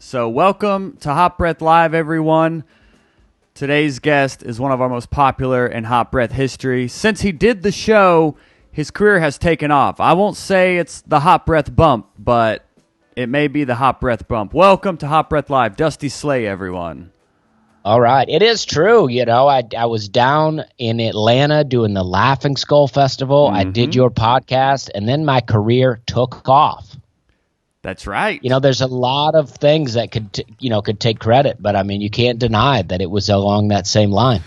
So welcome to Hot Breath Live, everyone. Today's guest is one of our most popular in Hot Breath history. Since he did the show, his career has taken off. I won't say it's the Hot Breath bump, but it may be the Hot Breath bump. Welcome to Hot Breath Live. Dusty Slay, everyone. All right. It is true. You know, I was down in Atlanta doing the Laughing Skull Festival. I did your podcast, and then my career took off. That's right. You know, there's a lot of things that could take credit, but I mean, you can't deny that it was along that same line.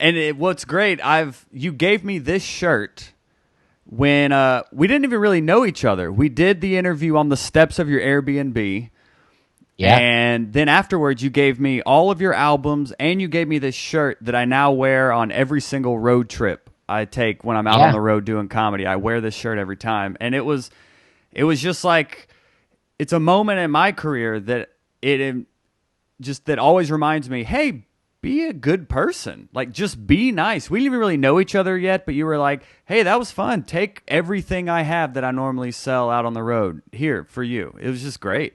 And what's great, you gave me this shirt when we didn't even really know each other. We did the interview on the steps of your Airbnb. Yeah. And then afterwards, you gave me all of your albums, and you gave me this shirt that I now wear on every single road trip I take when I'm out on the road doing comedy. I wear this shirt every time, and it was just like, it's a moment in my career that that always reminds me, hey, be a good person. Like, just be nice. We didn't even really know each other yet, but you were like, hey, that was fun. Take everything I have that I normally sell out on the road here for you. It was just great.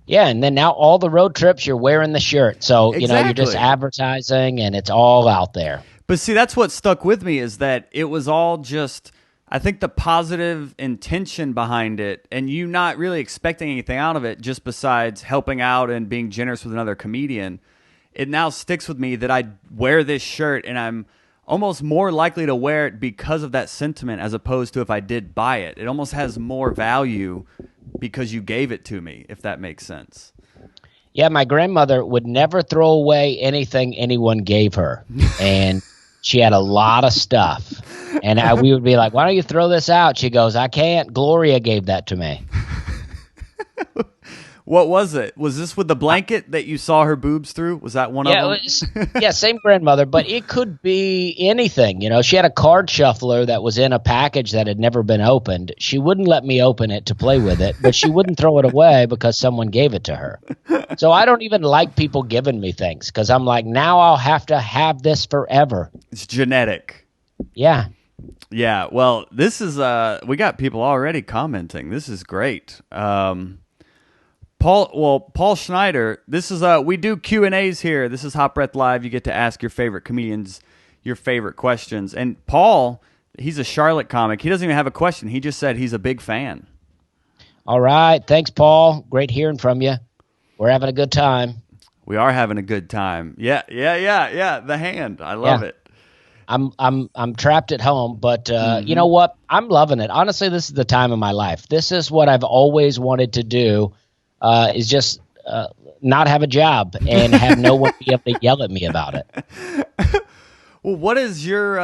Yeah, and then now all the road trips, you're wearing the shirt. So, Exactly. you know, you're just advertising, and it's all out there. But see, that's what stuck with me, is that it was all just, I think, the positive intention behind it, and you not really expecting anything out of it, just besides helping out and being generous with another comedian. It now sticks with me that I wear this shirt, and I'm almost more likely to wear it because of that sentiment, as opposed to if I did buy it. It almost has more value because you gave it to me, if that makes sense. Yeah, my grandmother would never throw away anything anyone gave her, and she had a lot of stuff. And we would be like, why don't you throw this out? She goes, I can't. Gloria gave that to me. What was it? Was this with the blanket that you saw her boobs through? Was that one of them? Yeah, same grandmother, but it could be anything. You know, she had a card shuffler that was in a package that had never been opened. She wouldn't let me open it to play with it, but she wouldn't throw it away because someone gave it to her. So I don't even like people giving me things, because I'm like, now I'll have to have this forever. It's genetic. Yeah. Yeah, well, this is, we got people already commenting. This is great. Paul Schneider, this is, we do Q&As here. This is Hot Breath Live. You get to ask your favorite comedians your favorite questions. And Paul, he's a Charlotte comic. He doesn't even have a question. He just said he's a big fan. All right. Thanks, Paul. Great hearing from you. We're having a good time. We are having a good time. Yeah. The hand. I love it. I'm trapped at home, but you know what? I'm loving it. Honestly, this is the time of my life. This is what I've always wanted to do, is just not have a job and have no one be able to yell at me about it. Well, what is your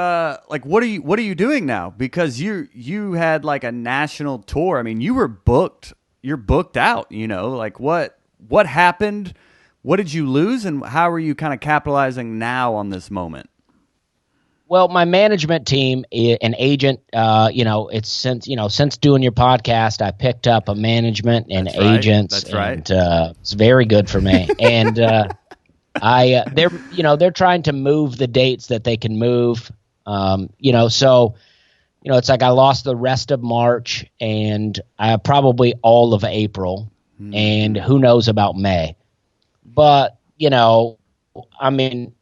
what are you doing now? Because you had like a national tour. I mean, you were booked. You're booked out, you know. Like, what happened? What did you lose, and how are you kind of capitalizing now on this moment? Well, my management team, an agent, it's since doing your podcast, I picked up a management and agents. That's right. And, it's very good for me. And they're trying to move the dates that they can move. It's like I lost the rest of March and probably all of April, and who knows about May. But I mean,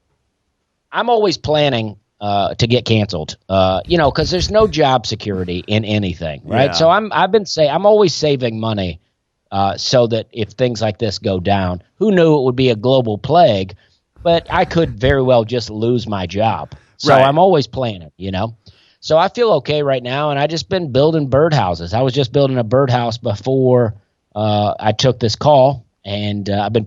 I'm always planning to get canceled, because there's no job security in anything, right? Yeah. So I'm always saving money, so that if things like this go down, who knew it would be a global plague, but I could very well just lose my job. So Right. I'm always planning, So I feel okay right now, and I just been building birdhouses. I was just building a birdhouse before I took this call, and I've been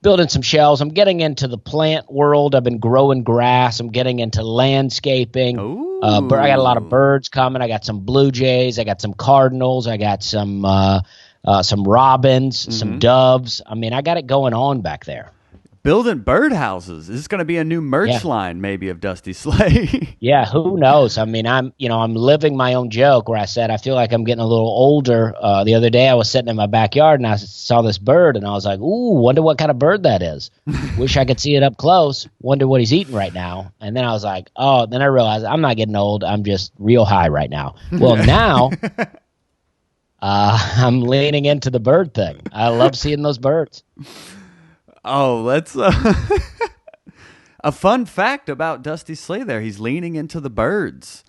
building some shells. I'm getting into the plant world. I've been growing grass. I'm getting into landscaping. I got a lot of birds coming. I got some blue jays. I got some cardinals. I got some robins, some doves. I mean, I got it going on back there. Building birdhouses. Is this going to be a new merch line, maybe, of Dusty Slay? Yeah, who knows? I mean, I'm living my own joke where I said I feel like I'm getting a little older. The other day I was sitting in my backyard and I saw this bird and I was like, ooh, wonder what kind of bird that is. Wish I could see it up close. Wonder what he's eating right now. And then I was like, oh, then I realized I'm not getting old. I'm just real high right now. Well, now I'm leaning into the bird thing. I love seeing those birds. Oh, that's a fun fact about Dusty Slay there. He's leaning into the birds.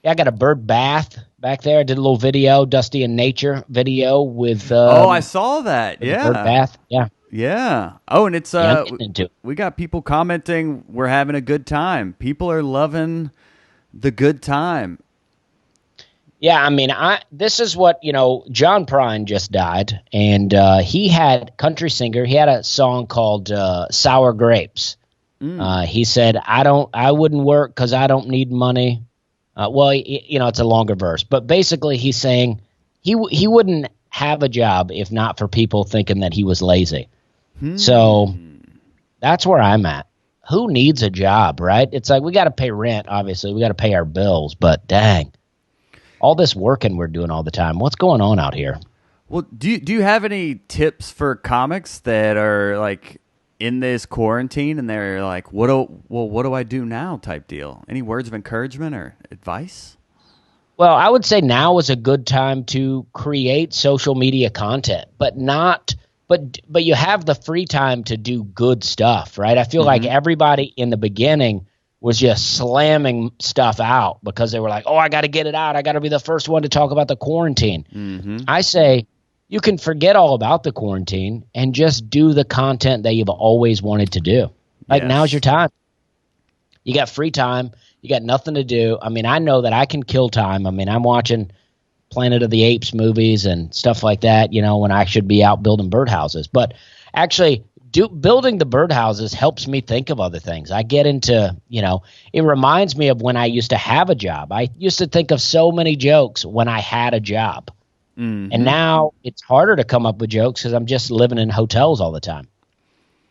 Yeah, I got a bird bath back there. I did a little video, Dusty in Nature video with. I saw that. Yeah. Bird bath. Yeah. Yeah. Oh, and it's I'm getting into it. we got people commenting we're having a good time. People are loving the good time. Yeah, I mean, this is what, John Prine just died, and he had country singer. He had a song called Sour Grapes. He said, I wouldn't work because I don't need money. It's a longer verse, but basically he's saying he wouldn't have a job if not for people thinking that he was lazy. So that's where I'm at. Who needs a job, right? It's like we got to pay rent, obviously. We got to pay our bills, but dang. All this working we're doing all the time. What's going on out here? Well, do you have any tips for comics that are like in this quarantine and they're like, what do I do now type deal? Any words of encouragement or advice? Well, I would say now is a good time to create social media content, but you have the free time to do good stuff, right? I feel like everybody in the beginning was just slamming stuff out because they were like, oh, I got to get it out. I got to be the first one to talk about the quarantine. I say you can forget all about the quarantine and just do the content that you've always wanted to do. Like now's your time. You got free time. You got nothing to do. I mean, I know that I can kill time. I mean, I'm watching Planet of the Apes movies and stuff like that, when I should be out building birdhouses. But actually, building the birdhouses helps me think of other things. I get into, it reminds me of when I used to have a job. I used to think of so many jokes when I had a job. And now it's harder to come up with jokes because I'm just living in hotels all the time.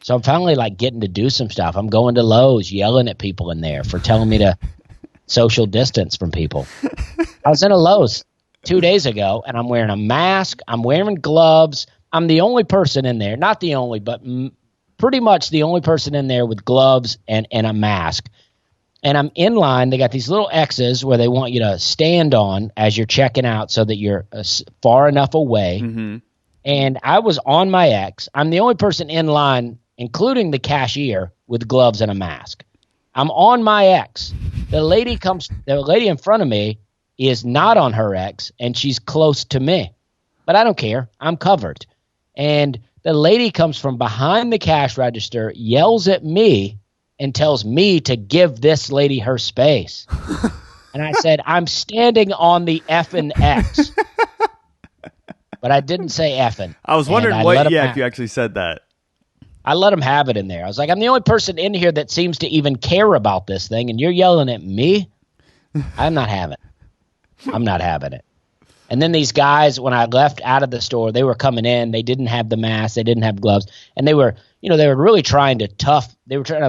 So I'm finally getting to do some stuff. I'm going to Lowe's, yelling at people in there for telling me to social distance from people. I was in a Lowe's 2 days ago, and I'm wearing a mask. I'm wearing gloves. I'm the only person in there, not the only, but pretty much the only person in there with gloves and a mask. And I'm in line. They got these little X's where they want you to stand on as you're checking out so that you're far enough away. And I was on my X. I'm the only person in line, including the cashier, with gloves and a mask. I'm on my X. The lady in front of me is not on her X, and she's close to me. But I don't care. I'm covered. And the lady comes from behind the cash register, yells at me, and tells me to give this lady her space. And I said, I'm standing on the effing X. But I didn't say effing. I was wondering if you actually said that. I let him have it in there. I was like, I'm the only person in here that seems to even care about this thing, and you're yelling at me? I'm not having it. And then these guys, when I left out of the store, they were coming in. They didn't have the mask. They didn't have gloves. And they were really trying to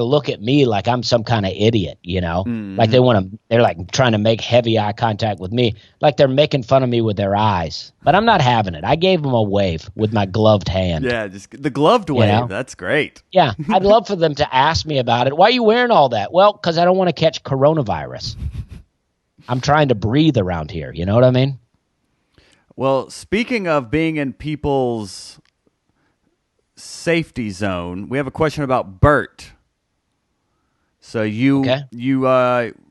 look at me like I'm some kind of idiot, Like they're trying to make heavy eye contact with me. Like they're making fun of me with their eyes. But I'm not having it. I gave them a wave with my gloved hand. Yeah, just the gloved wave. That's great. Yeah, I'd love for them to ask me about it. Why are you wearing all that? Well, because I don't want to catch coronavirus. I'm trying to breathe around here. You know what I mean? Well, speaking of being in people's safety zone, we have a question about Bert. So you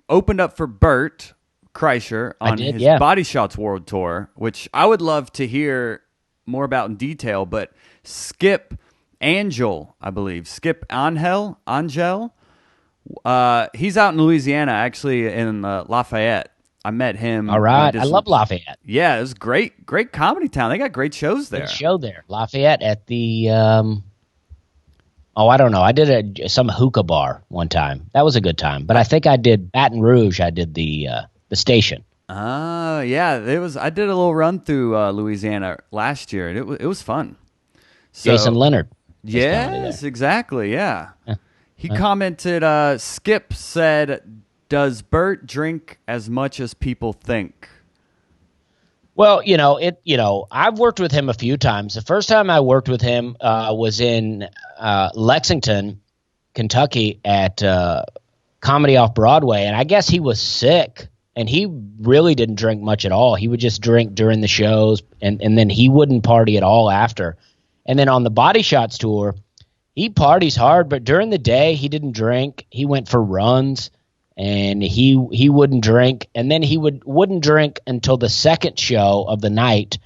opened up for Bert Kreischer on his Body Shots World Tour, which I would love to hear more about in detail. But Skip Angel, Skip Angel, he's out in Louisiana, actually in Lafayette. I met him. All right. I love Lafayette. Yeah, it was great comedy town. They got great shows there. Good show there. Lafayette at the, I don't know. I did some hookah bar one time. That was a good time. But I think I did Baton Rouge. I did the station. Yeah. I did a little run through Louisiana last year, and it was fun. So, Jason Leonard. Yes, exactly. Yeah. He commented, Skip said, does Bert drink as much as people think? Well, I've worked with him a few times. The first time I worked with him was in Lexington, Kentucky at Comedy Off Broadway. And I guess he was sick And he really didn't drink much at all. He would just drink during the shows, and then he wouldn't party at all after. And then on the Body Shots tour, he parties hard, but during the day he didn't drink. He went for runs, and he wouldn't drink. And then he wouldn't drink until the second show of the night.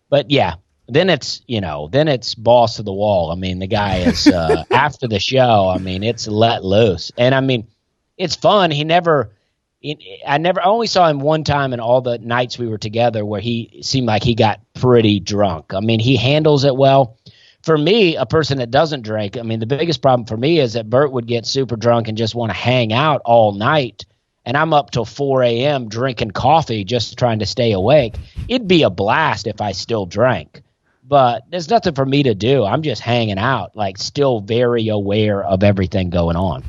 But yeah, then it's balls to the wall. I mean, the guy is after the show. I mean, it's let loose, and I mean, it's fun. I only saw him one time in all the nights we were together where he seemed like he got pretty drunk. I mean, he handles it well. For me, a person that doesn't drink, I mean, the biggest problem for me is that Bert would get super drunk and just want to hang out all night, and I'm up till 4 a.m. drinking coffee just trying to stay awake. It'd be a blast if I still drank, but there's nothing for me to do. I'm just hanging out, like still very aware of everything going on.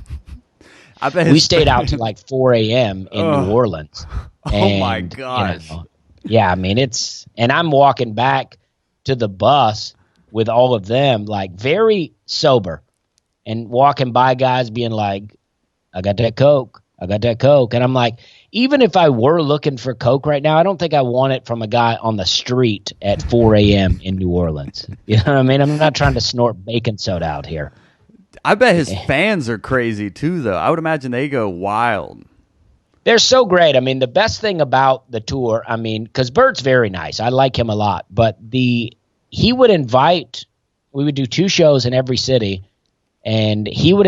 We stayed out till like 4 a.m. in New Orleans. Oh my gosh. Yeah, I mean, and I'm walking back to the bus with all of them, like very sober, and walking by guys being like, I got that Coke. And I'm like, even if I were looking for Coke right now, I don't think I want it from a guy on the street at 4 a.m. in New Orleans. You know what I mean? I'm not trying to snort baking soda out here. I bet his fans are crazy too, though. I would imagine they go wild. They're so great. I mean, the best thing about the tour, I mean, because Bert's very nice. I like him a lot. But we would do 2 shows in every city, and he would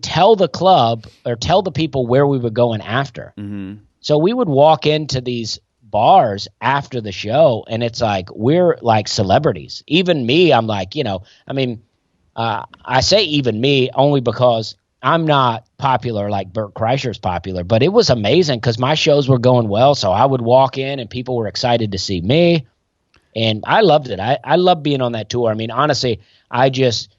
tell the club or tell the people where we were going after. Mm-hmm. So we would walk into these bars after the show, and it's like we're like celebrities. Even me, I'm like, I say even me only because I'm not popular like Bert Kreischer's popular, but it was amazing because my shows were going well. So I would walk in and people were excited to see me, and I loved it. I love being on that tour. I mean, honestly, I just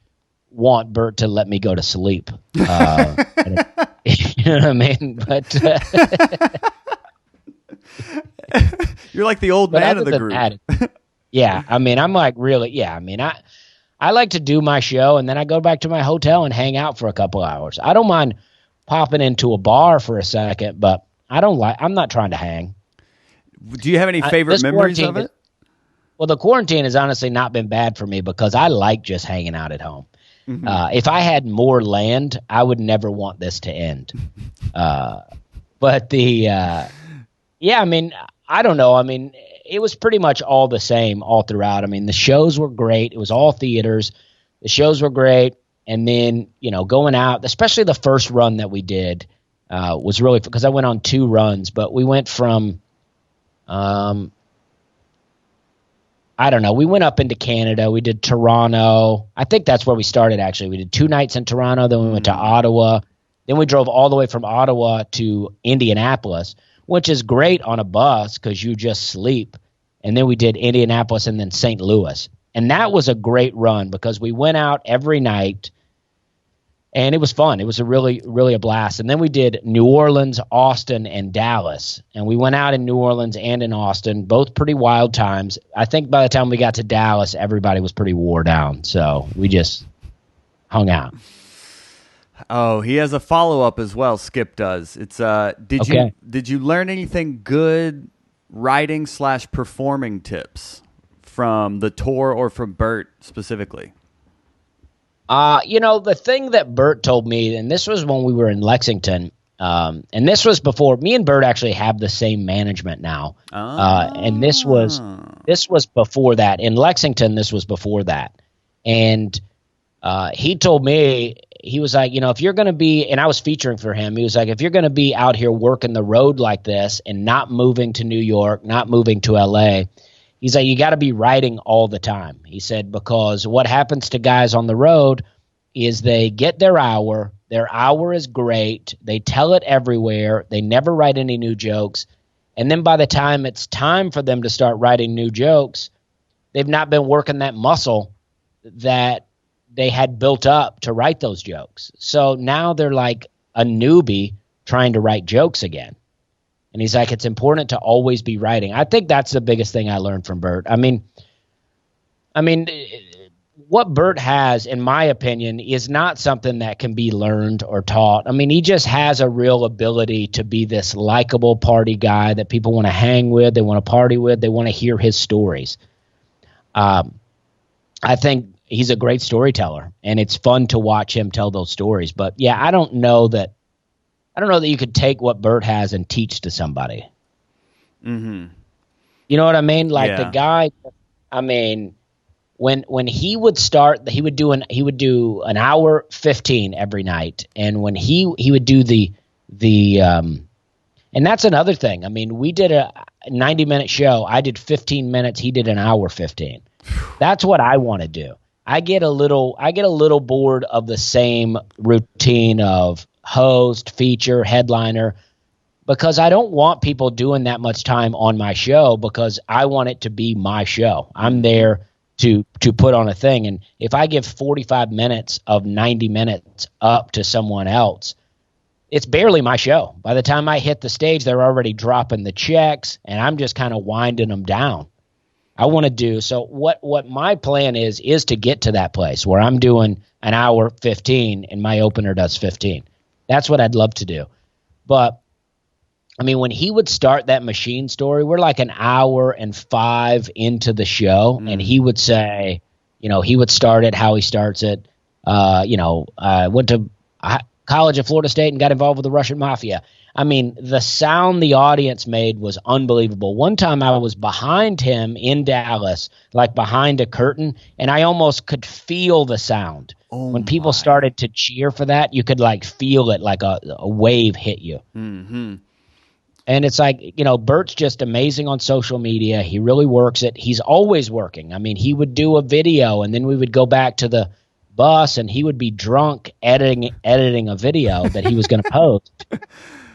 want Bert to let me go to sleep. You know what I mean? But you're like the old man of the group. Yeah, I mean, I'm like really. Yeah, I mean, I like to do my show, and then I go back to my hotel and hang out for a couple hours. I don't mind popping into a bar for a second, but I'm not trying to hang. Do you have any favorite memories of it? Well, the quarantine has honestly not been bad for me because I like just hanging out at home. Mm-hmm. If I had more land, I would never want this to end. But I mean, I don't know. I mean, it was pretty much all the same all throughout. I mean, the shows were great. It was all theaters. The shows were great. And then, going out, especially the first run that we did was really – because I went on 2 runs. But we went from I don't know. We went up into Canada. We did Toronto. I think that's where we started, actually. We did 2 nights in Toronto. Then we went to Ottawa. Then we drove all the way from Ottawa to Indianapolis, which is great on a bus because you just sleep. And then we did Indianapolis and then St. Louis. And that was a great run because we went out every night, and it was fun. It was a really, really a blast. And then we did New Orleans, Austin, and Dallas. And we went out in New Orleans and in Austin, both pretty wild times. I think by the time we got to Dallas, everybody was pretty wore down. So we just hung out. Oh, he has a follow-up as well, Skip does. It's did you learn anything good writing/performing tips from the tour or from Bert specifically? The thing that Bert told me, and this was when we were in Lexington, and this was before me and Bert actually have the same management now. And this was before that. In Lexington, this was before that. And he told me, he was like, if you're going to be, and I was featuring for him, he was like, if you're going to be out here working the road like this and not moving to New York, not moving to LA, he's like, you got to be writing all the time. He said, because what happens to guys on the road is they get their hour is great, they tell it everywhere, they never write any new jokes, and then by the time it's time for them to start writing new jokes, they've not been working that muscle that they had built up to write those jokes. So now they're like a newbie trying to write jokes again. And he's like, it's important to always be writing. I think that's the biggest thing I learned from Bert. I mean, what Bert has, in my opinion, is not something that can be learned or taught. I mean, he just has a real ability to be this likable party guy that people want to hang with, they want to party with, they want to hear his stories. I think he's a great storyteller, and it's fun to watch him tell those stories. But yeah, I don't know that you could take what Bert has and teach to somebody. Mm-hmm. You know what I mean? Like the guy, I mean, when he would start, he would do an hour 15 every night, and when he would do the and that's another thing. I mean, we did a 90-minute show. I did 15 minutes. He did an hour 15. That's what I want to do. I get a little bored of the same routine of host, feature, headliner, because I don't want people doing that much time on my show, because I want it to be my show. I'm there to put on a thing. And if I give 45 minutes of 90 minutes up to someone else, it's barely my show. By the time I hit the stage, they're already dropping the checks, and I'm just kind of winding them down. I want to do so. What my plan is to get to that place where I'm doing an hour 15 and my opener does 15. That's what I'd love to do. But I mean, when he would start that machine story, we're like an hour and 5 into the show, and he would say, he would start it how he starts it. I went to college at Florida State and got involved with the Russian mafia. I mean, the sound the audience made was unbelievable. One time I was behind him in Dallas, like behind a curtain, and I almost could feel the sound. When people started to cheer for that, you could like feel it, like a wave hit you. Mm-hmm. And it's like, Bert's just amazing on social media. He really works it. He's always working. I mean, he would do a video, and then we would go back to the bus, and he would be drunk editing a video that he was going to post.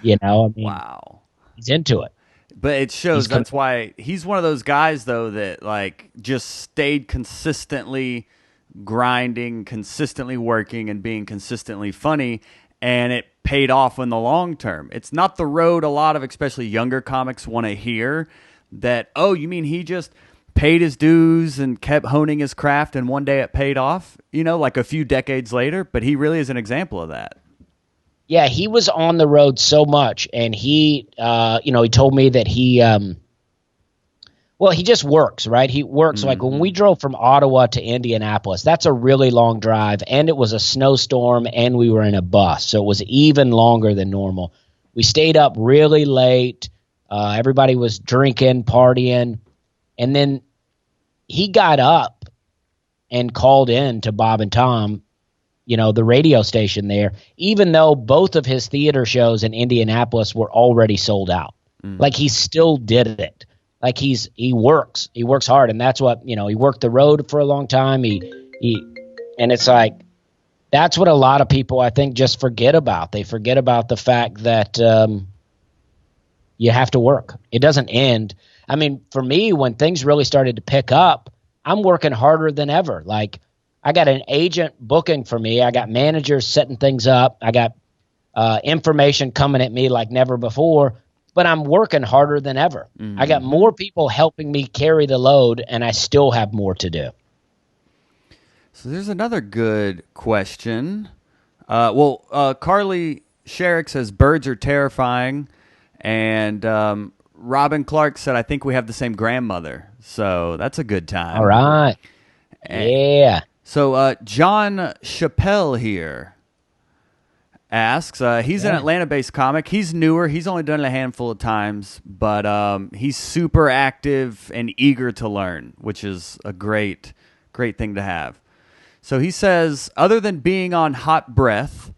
Wow. He's into it. But it shows that's why he's one of those guys, though, that like just stayed consistently grinding, consistently working, and being consistently funny, and it paid off in the long term. It's not the road a lot of especially younger comics want to hear, that, oh, you mean he just paid his dues and kept honing his craft and one day it paid off, like a few decades later. But he really is an example of that. Yeah, he was on the road so much, and he told me that he just works, right? He works. Like when we drove from Ottawa to Indianapolis, that's a really long drive, and it was a snowstorm, and we were in a bus, so it was even longer than normal. We stayed up really late. Everybody was drinking, partying, and then he got up and called in to Bob and Tom, the radio station there, even though both of his theater shows in Indianapolis were already sold out. Like he still did it. Like he works hard, and that's what, he worked the road for a long time. And it's like, that's what a lot of people, I think, just forget about. They forget about the fact that you have to work. It doesn't end. I mean, for me, when things really started to pick up, I'm working harder than ever. Like, I got an agent booking for me. I got managers setting things up. I got information coming at me like never before, but I'm working harder than ever. I got more people helping me carry the load, and I still have more to do. So there's another good question. Carly Sherrick says birds are terrifying, and Robin Clark said, I think we have the same grandmother. So that's a good time. All right. Yeah. So John Chappelle here asks, he's an Atlanta-based comic. He's newer. He's only done it a handful of times, but he's super active and eager to learn, which is a great thing to have. So he says, other than being on Hot Breath,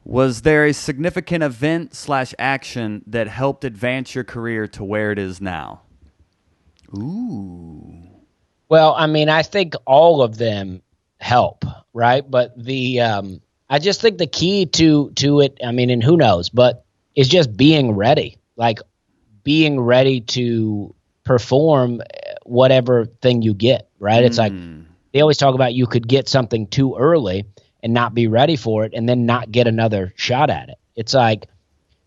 was there a significant event/action that helped advance your career to where it is now? Ooh. Well, I mean, I think all of them help, right? But I just think the key to it, I mean, and who knows, but is just being ready, like being ready to perform whatever thing you get, right? It's like they always talk about you could get something too early and not be ready for it and then not get another shot at it. It's like,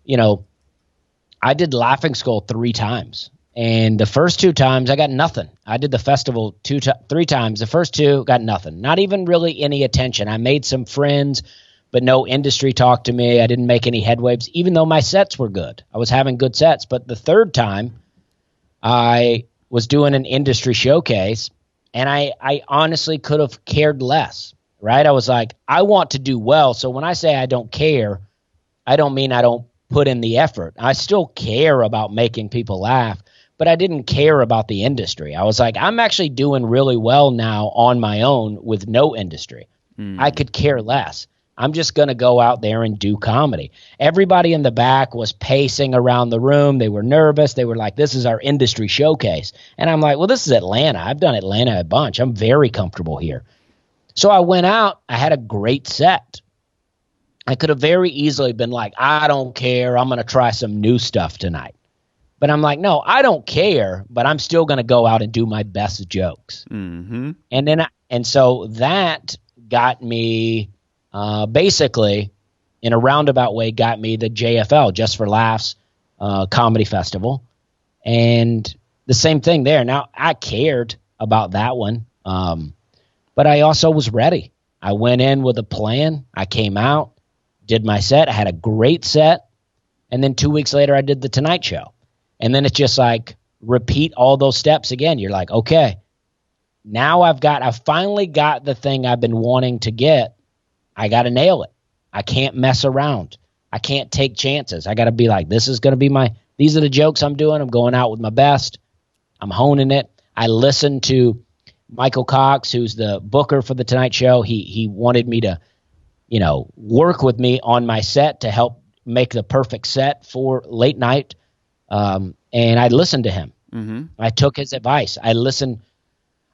I did Laughing Skull 3 times. And the first 2 times I got nothing. I did the festival 3 times. The first 2 got nothing. Not even really any attention. I made some friends, but no industry talked to me. I didn't make any headwaves, even though my sets were good. I was having good sets. But the third time, I was doing an industry showcase, and I honestly could have cared less, right? I was like, I want to do well. So when I say I don't care, I don't mean I don't put in the effort. I still care about making people laugh, but I didn't care about the industry. I was like, I'm actually doing really well now on my own with no industry. I could care less. I'm just going to go out there and do comedy. Everybody in the back was pacing around the room. They were nervous. They were like, this is our industry showcase. And I'm like, well, this is Atlanta. I've done Atlanta a bunch. I'm very comfortable here. So I went out. I had a great set. I could have very easily been like, I don't care. I'm going to try some new stuff tonight. But I'm like, no, I don't care, but I'm still going to go out and do my best jokes. Mm-hmm. And so that got me basically, in a roundabout way, got me the JFL, Just for Laughs comedy festival. And the same thing there. Now, I cared about that one, but I also was ready. I went in with a plan. I came out, did my set. I had a great set. And then 2 weeks later, I did the Tonight Show. And then it's just like, repeat all those steps again. You're like, okay, now I've finally got the thing I've been wanting to get. I got to nail it. I can't mess around. I can't take chances. I got to be like, these are the jokes I'm doing. I'm going out with my best. I'm honing it. I listened to Michael Cox, who's the booker for the Tonight Show. He wanted me to, work with me on my set to help make the perfect set for late night. And I listened to him. Mm-hmm. I took his advice. I listened.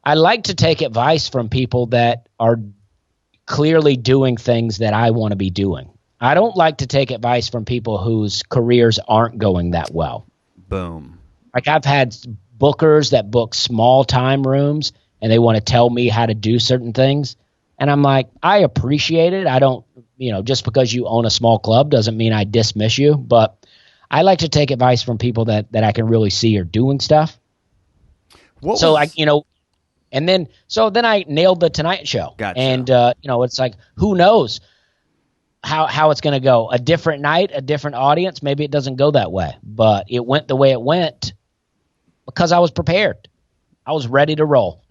I like to take advice from people that are clearly doing things that I want to be doing. I don't like to take advice from people whose careers aren't going that well. Boom. Like I've had bookers that book small time rooms and they want to tell me how to do certain things. And I'm like, I appreciate it. I don't, just because you own a small club doesn't mean I dismiss you, but I like to take advice from people that I can really see are doing stuff. And then I nailed the Tonight Show. Gotcha. And, it's like, who knows how it's going to go. A different night, a different audience, maybe it doesn't go that way. But it went the way it went because I was prepared. I was ready to roll.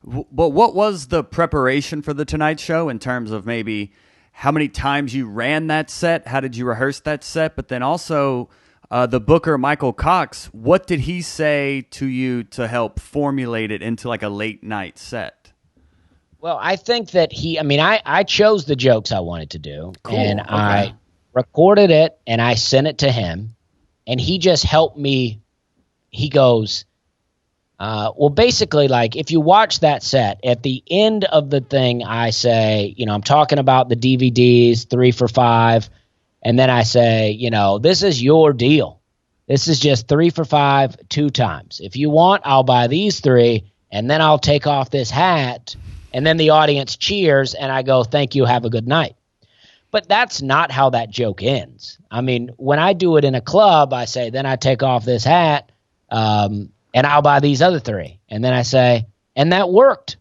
But what was the preparation for the Tonight Show in terms of maybe how many times you ran that set? How did you rehearse that set? But then also the booker, Michael Cox, what did he say to you to help formulate it into like a late night set? Well, I think that I chose the jokes I wanted to do. Cool. And okay. I recorded it and I sent it to him. And he just helped me. He goes, basically, like if you watch that set, at the end of the thing, I say, I'm talking about the DVDs, 3 for $5. And then I say, this is your deal. This is just 3 for $5, 2 times. If you want, I'll buy these 3, and then I'll take off this hat. And then the audience cheers, and I go, thank you, have a good night. But that's not how that joke ends. I mean, when I do it in a club, I say, then I take off this hat, and I'll buy these other 3. And then I say, and that worked,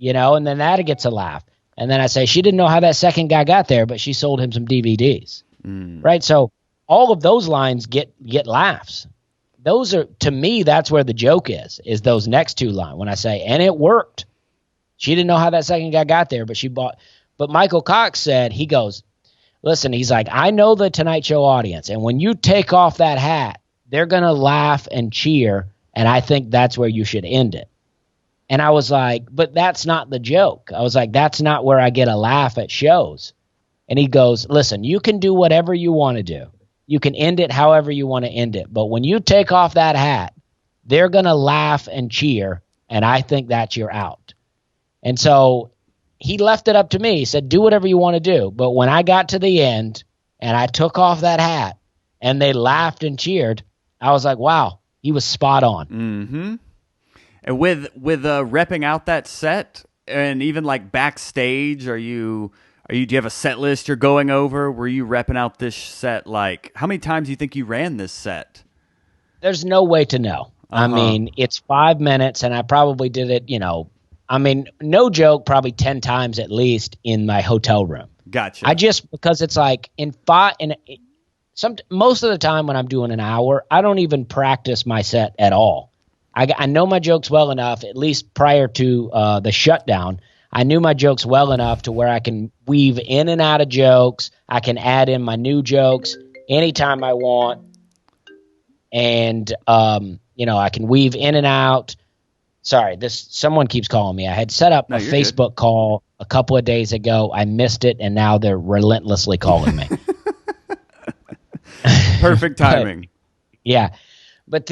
and then that gets a laugh. And then I say, she didn't know how that second guy got there, but she sold him some DVDs. Right? So all of those lines get laughs. Those are, to me, that's where the joke is those next 2 lines. When I say, and it worked. She didn't know how that second guy got there, but she bought. But Michael Cox said, he goes, listen, he's like, I know the Tonight Show audience. And when you take off that hat, they're going to laugh and cheer. And I think that's where you should end it. And I was like, but that's not the joke. I was like, that's not where I get a laugh at shows. And he goes, listen, you can do whatever you want to do. You can end it however you want to end it. But when you take off that hat, they're going to laugh and cheer, and I think that's your out. And so he left it up to me. He said, do whatever you want to do. But when I got to the end and I took off that hat and they laughed and cheered, I was like, wow, he was spot on. Mm-hmm. And with repping out that set and even like backstage, do you have a set list you're going over? Were you repping out this set? Like, how many times do you think you ran this set? there's no way to know. I mean, it's 5 minutes, and I probably did it, no joke, probably 10 times at least in my hotel room. Gotcha. Because it's like most of the time when I'm doing an hour, I don't even practice my set at all. I know my jokes well enough, at least prior to the shutdown. I knew my jokes well enough to where I can weave in and out of jokes. I can add in my new jokes anytime I want. And, I can weave in and out. Sorry, someone keeps calling me. I had set up a Facebook call a couple of days ago. I missed it, and now they're relentlessly calling me. Perfect timing. But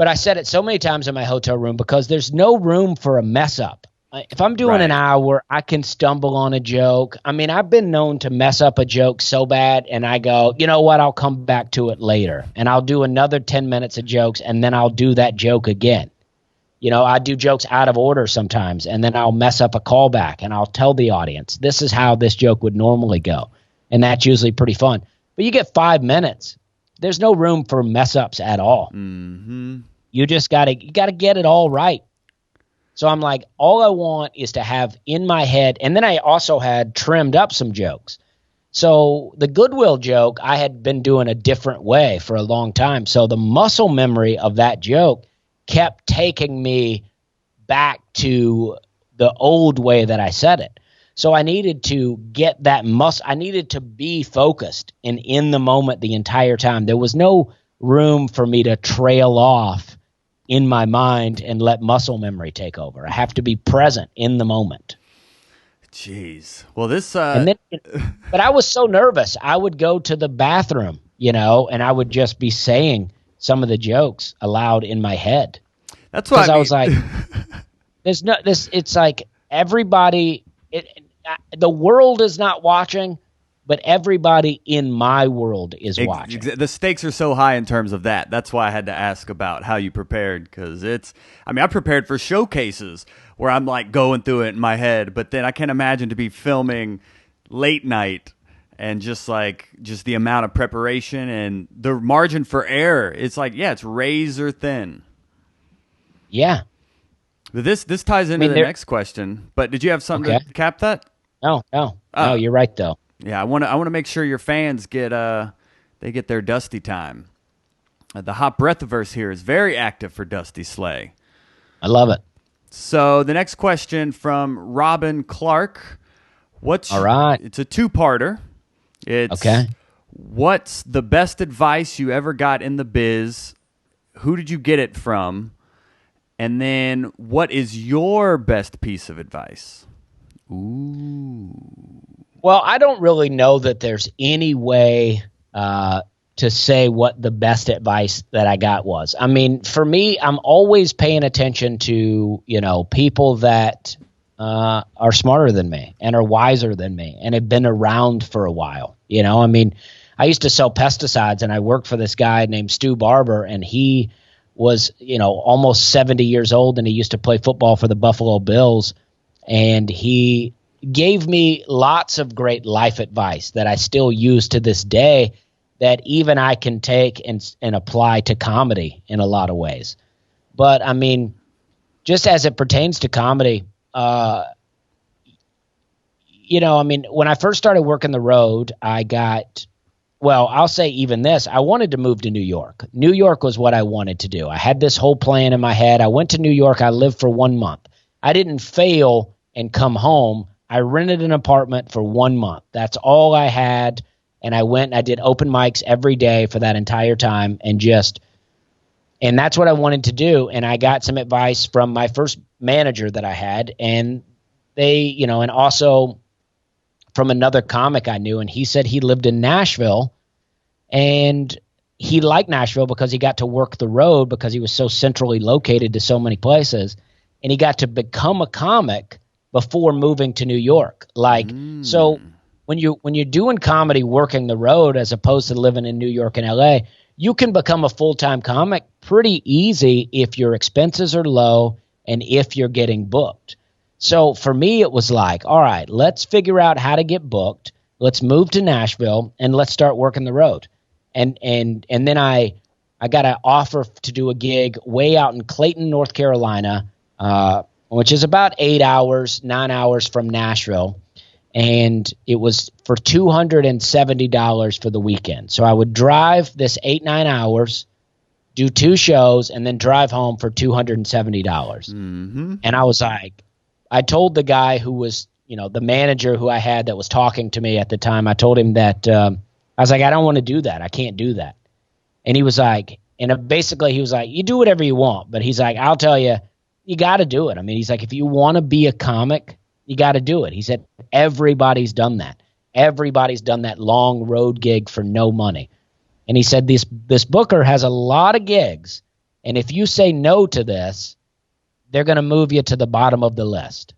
I said it so many times in my hotel room because there's no room for a mess up. If I'm doing an hour, I can stumble on a joke. I mean, I've been known to mess up a joke so bad, and I go, you know what, I'll come back to it later. And I'll do another 10 minutes of jokes, and then I'll do that joke again. I do jokes out of order sometimes, and then I'll mess up a callback, and I'll tell the audience, this is how this joke would normally go. And that's usually pretty fun. But you get 5 minutes. There's no room for mess ups at all. Mm-hmm. You just gotta get it all right. So I'm like, all I want is to have in my head, and then I also had trimmed up some jokes. So the Goodwill joke, I had been doing a different way for a long time. So the muscle memory of that joke kept taking me back to the old way that I said it. So I needed to get that I needed to be focused and in the moment the entire time. There was no room for me to trail off in my mind and let muscle memory take over. I have to be present in the moment. Jeez. Well, this but I was so nervous. I would go to the bathroom, and I would just be saying some of the jokes aloud in my head. That's why I was like, there's no this. It's like everybody. The world is not watching, but everybody in my world is watching. The stakes are so high in terms of that. That's why I had to ask about how you prepared, because I prepared for showcases where I'm like going through it in my head, but then I can't imagine to be filming late night and just the amount of preparation and the margin for error. It's like, it's razor thin. Yeah. But this ties into the next question. But did you have something to cap that? No, you're right though. Yeah, I want to make sure your fans get their Dusty time. The Hot Breathiverse here is very active for Dusty Slay. I love it. So the next question from Robin Clark. All right. It's a two-parter. It's what's the best advice you ever got in the biz? Who did you get it from? And then what is your best piece of advice? Ooh. Well, I don't really know that there's any way to say what the best advice that I got was. I mean, for me, I'm always paying attention to, people that are smarter than me and are wiser than me and have been around for a while. I used to sell pesticides, and I worked for this guy named Stu Barber, and he was, almost 70 years old, and he used to play football for the Buffalo Bills, and he gave me lots of great life advice that I still use to this day that even I can take and apply to comedy in a lot of ways. But, just as it pertains to comedy, when I first started working the road, I'll say even this, I wanted to move to New York. New York was what I wanted to do. I had this whole plan in my head. I went to New York. I lived for 1 month. I didn't fail and come home. I rented an apartment for 1 month. That's all I had. And I went and I did open mics every day for that entire time and that's what I wanted to do. And I got some advice from my first manager that I had, and they, and also from another comic I knew, and he said he lived in Nashville and he liked Nashville because he got to work the road because he was so centrally located to so many places, and he got to become a comic before moving to New York. So when you're doing comedy working the road as opposed to living in New York and LA, you can become a full-time comic pretty easy if your expenses are low and if you're getting booked. So for me, it was like, all right, let's figure out how to get booked. Let's move to Nashville and let's start working the road. And then I I got an offer to do a gig way out in Clayton, North Carolina, which is about 9 hours from Nashville. And it was for $270 for the weekend. So I would drive this 8-9 hours, do 2 shows, and then drive home for $270. Mm-hmm. And I was like, I told the guy who was, the manager who I had that was talking to me at the time, I told him that, I was like, I don't want to do that. I can't do that. And he was like, basically he was like, you do whatever you want. But he's like, I'll tell you, you got to do it. I mean, he's like, if you want to be a comic, you got to do it. He said, everybody's done that. Everybody's done that long road gig for no money. And he said, this booker has a lot of gigs. And if you say no to this, they're going to move you to the bottom of the list.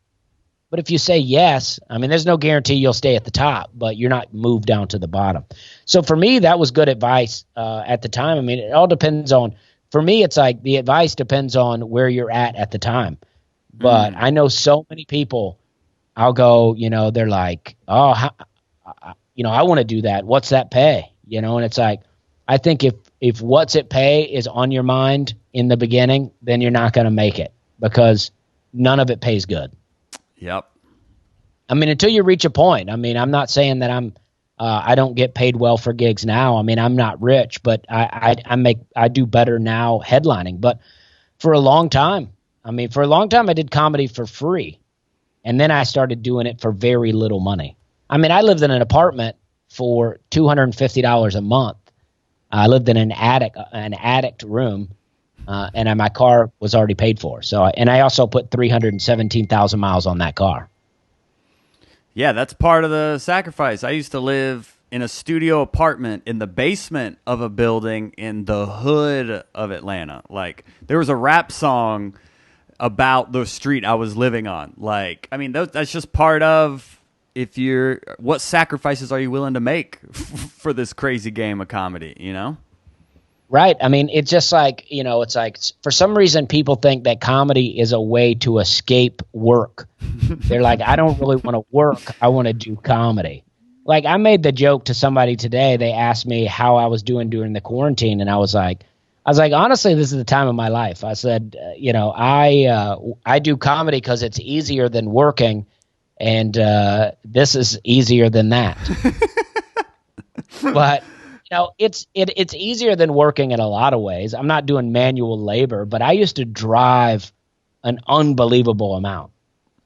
But if you say yes, I mean, there's no guarantee you'll stay at the top, but you're not moved down to the bottom. So for me, that was good advice at the time. I mean, it all depends on, for me, it's like the advice depends on where you're at the time. But I know so many people, I'll go, they're like, oh, I want to do that. What's that pay? And it's like, I think if what's it pay is on your mind in the beginning, then you're not going to make it because none of it pays good. Yep. I mean, until you reach a point. I mean, I'm not saying that I don't get paid well for gigs now. I mean, I'm not rich, but I do better now headlining. But for a long time, I did comedy for free. And then I started doing it for very little money. I mean, I lived in an apartment for $250 a month. I lived in an attic room, and my car was already paid for. And I also put 317,000 miles on that car. Yeah, that's part of the sacrifice. I used to live in a studio apartment in the basement of a building in the hood of Atlanta. Like, there was a rap song about the street I was living on. Like, I mean, that's just part of what sacrifices are you willing to make for this crazy game of comedy, Right. I mean, it's just like, it's like for some reason people think that comedy is a way to escape work. They're like, I don't really want to work. I want to do comedy. Like, I made the joke to somebody today. They asked me how I was doing during the quarantine. And I was like, honestly, this is the time of my life. I said, I do comedy because it's easier than working. And this is easier than that. But it's easier than working in a lot of ways. I'm not doing manual labor, but I used to drive an unbelievable amount.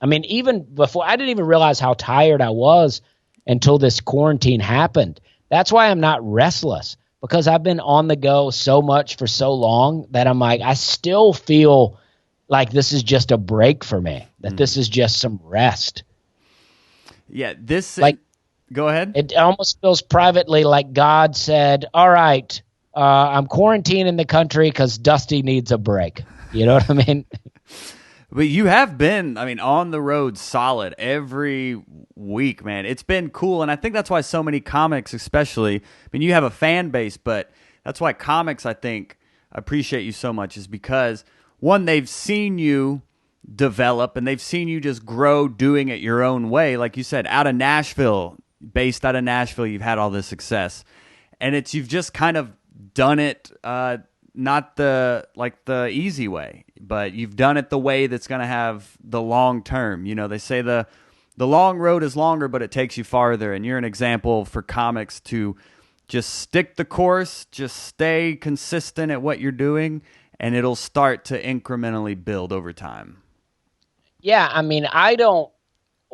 I mean, even before, I didn't even realize how tired I was until this quarantine happened. That's why I'm not restless, because I've been on the go so much for so long that I'm like, I still feel like this is just a break for me, that this is just some rest. Yeah, this like. Go ahead. It almost feels privately like God said, all right, I'm quarantining the country because Dusty needs a break. You know what I mean? But you have been, on the road solid every week, man. It's been cool, and I think that's why so many comics especially, you have a fan base, but that's why comics, I think, appreciate you so much is because, one, they've seen you develop, and they've seen you just grow doing it your own way. Like you said, based out of Nashville, you've had all this success, and you've just kind of done it, not the easy way, but you've done it the way that's going to have the long term. They say the long road is longer, but it takes you farther, and you're an example for comics to just stick the course, just stay consistent at what you're doing, and it'll start to incrementally build over time. Yeah, I don't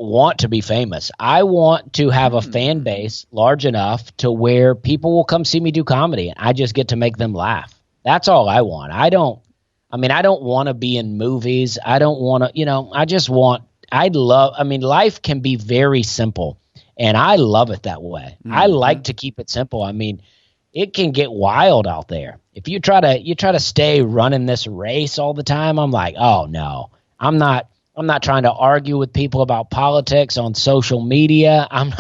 want to be famous. I want to have a fan base large enough to where people will come see me do comedy and I just get to make them laugh. That's all I want. I don't want to be in movies. I don't want to, life can be very simple and I love it that way. I like to keep it simple. It can get wild out there. If you try to stay running this race all the time, I'm like, oh no, I'm not trying to argue with people about politics on social media. I'm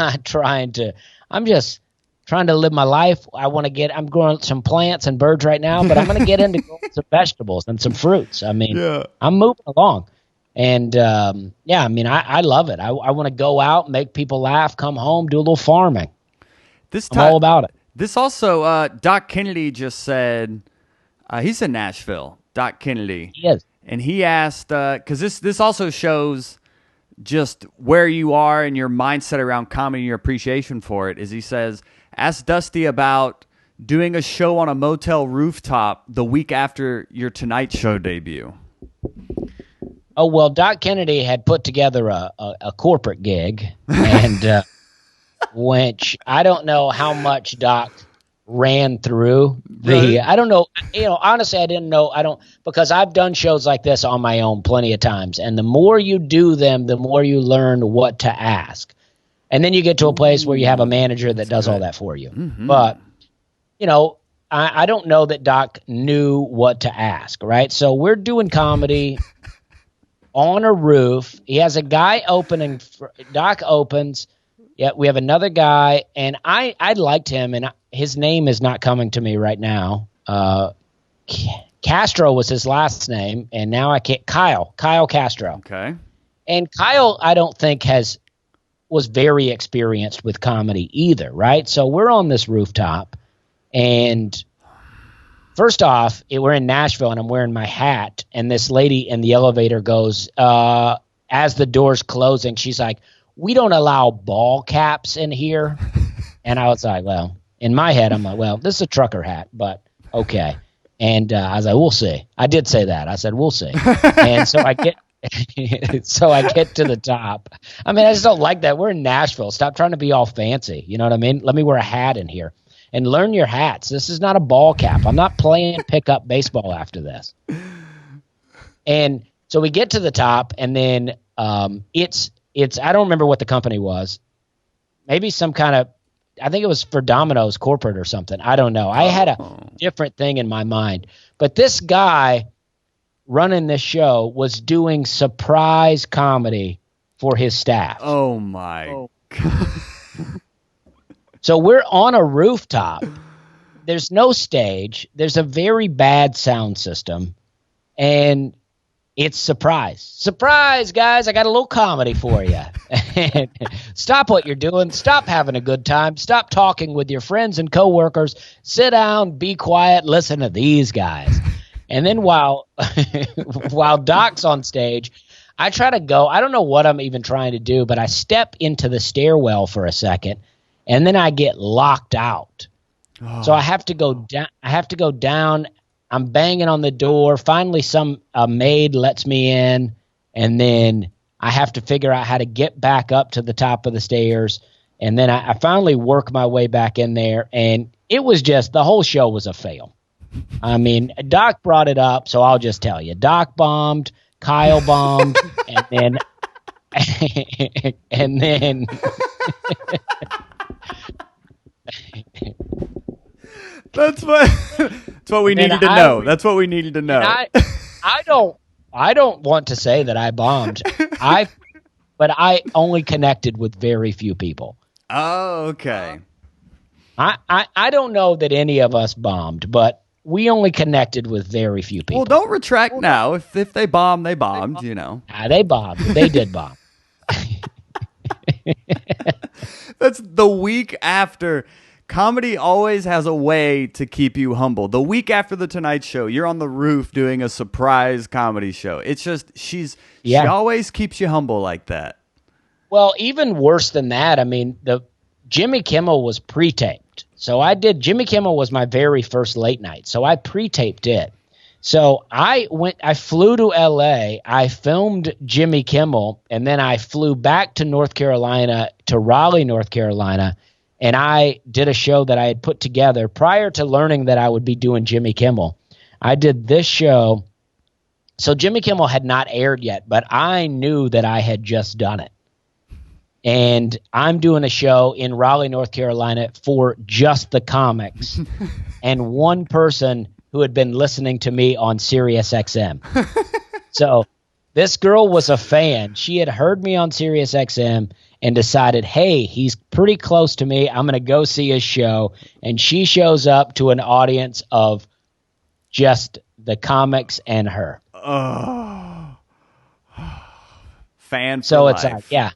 just trying to live my life. I'm growing some plants and birds right now, but I'm going to get into growing some vegetables and some fruits. I'm moving along. And I love it. I want to go out, make people laugh, come home, do a little farming. I'm all about it. This also, Doc Kennedy just said, He's in Nashville, Doc Kennedy. He is. And he asked, because this also shows just where you are and your mindset around comedy and your appreciation for it, is he says, ask Dusty about doing a show on a motel rooftop the week after your Tonight Show debut. Oh, well, Doc Kennedy had put together a corporate gig, and which I don't know how much Doc ran through the, I don't know, honestly, I didn't know, because I've done shows like this on my own plenty of times, and the more you do them, the more you learn what to ask. And then you get to a place where you have a manager that does all that for you. Mm-hmm. But, I don't know that Doc knew what to ask, right? So we're doing comedy on a roof. He has a guy opening. Doc opens. Yeah, we have another guy, and I liked him, and his name is not coming to me right now. Castro was his last name, and now I can't. Kyle Castro. Okay. And Kyle, I don't think was very experienced with comedy either, right? So we're on this rooftop, and first off, we're in Nashville, and I'm wearing my hat, and this lady in the elevator goes, as the door's closing, she's like, "We don't allow ball caps in here." And I was like, well, in my head, I'm like, well, this is a trucker hat, but okay. And I was like, we'll see. I did say that. I said, we'll see. And so I get to the top. I mean, I just don't like that. We're in Nashville. Stop trying to be all fancy. You know what I mean? Let me wear a hat in here. And learn your hats. This is not a ball cap. I'm not playing pickup baseball after this. And so we get to the top, and then it's I don't remember what the company was. Maybe some kind of, I think it was for Domino's corporate or something. I don't know. I had a different thing in my mind. But this guy running this show was doing surprise comedy for his staff. Oh, my God. So we're on a rooftop. There's no stage. There's a very bad sound system. And it's surprise. Surprise, guys. I got a little comedy for you. Stop what you're doing. Stop having a good time. Stop talking with your friends and coworkers. Sit down, be quiet, listen to these guys. And then while Doc's on stage, I try to go. I don't know what I'm even trying to do, but I step into the stairwell for a second, and then I get locked out. Oh. So I have to go down. I'm banging on the door. Finally, a maid lets me in, and then I have to figure out how to get back up to the top of the stairs. And then I finally work my way back in there, and it was just, the whole show was a fail. I mean, Doc brought it up, so I'll just tell you. Doc bombed, Kyle bombed, and then That's what we needed to know. That's what we needed to know. I don't want to say that I bombed. But I only connected with very few people. Oh, okay. I don't know that any of us bombed, but we only connected with very few people. Well, don't retract now. If they bombed, they bombed, They bombed. They did bomb. That's the week after. Comedy always has a way to keep you humble. The week after the Tonight Show, you're on the roof doing a surprise comedy show. It's just, she always keeps you humble like that. Well, even worse than that, I mean, the Jimmy Kimmel was pre-taped. So Jimmy Kimmel was my very first late night. So I pre-taped it. So I flew to LA, I filmed Jimmy Kimmel, and then I flew back to Raleigh, North Carolina, and I did a show that I had put together prior to learning that I would be doing Jimmy Kimmel. I did this show. So Jimmy Kimmel had not aired yet, but I knew that I had just done it. And I'm doing a show in Raleigh, North Carolina for just the comics and one person who had been listening to me on Sirius XM. So this girl was a fan. She had heard me on Sirius XM and decided, hey, he's pretty close to me. I'm going to go see his show. And she shows up to an audience of just the comics and her. Oh. Fan for so life. It's like, yeah.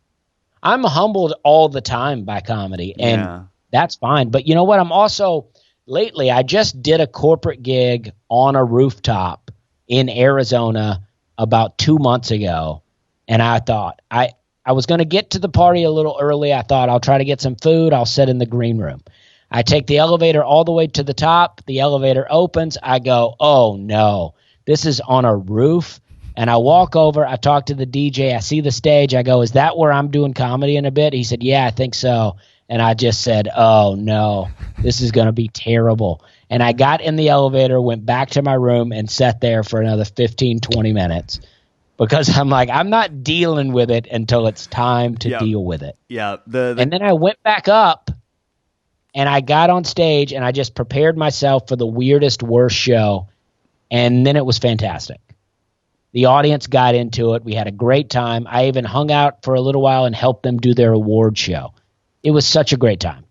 I'm humbled all the time by comedy, and that's fine. But you know what? I'm also lately I just did a corporate gig on a rooftop in Arizona about 2 months ago. And I thought I was going to get to the party a little early. I thought I'll try to get some food. I'll sit in the green room. I take the elevator all the way to the top. The elevator opens. I go, oh, no, this is on a roof. And I walk over. I talk to the DJ. I see the stage. I go, is that where I'm doing comedy in a bit? He said, yeah, I think so. And I just said, oh, no, this is going to be terrible. And I got in the elevator, went back to my room, and sat there for another 15, 20 minutes. Because I'm like, I'm not dealing with it until it's time to deal with it. Yeah. And then I went back up, and I got on stage, and I just prepared myself for the weirdest, worst show. And then it was fantastic. The audience got into it. We had a great time. I even hung out for a little while and helped them do their award show. It was such a great time.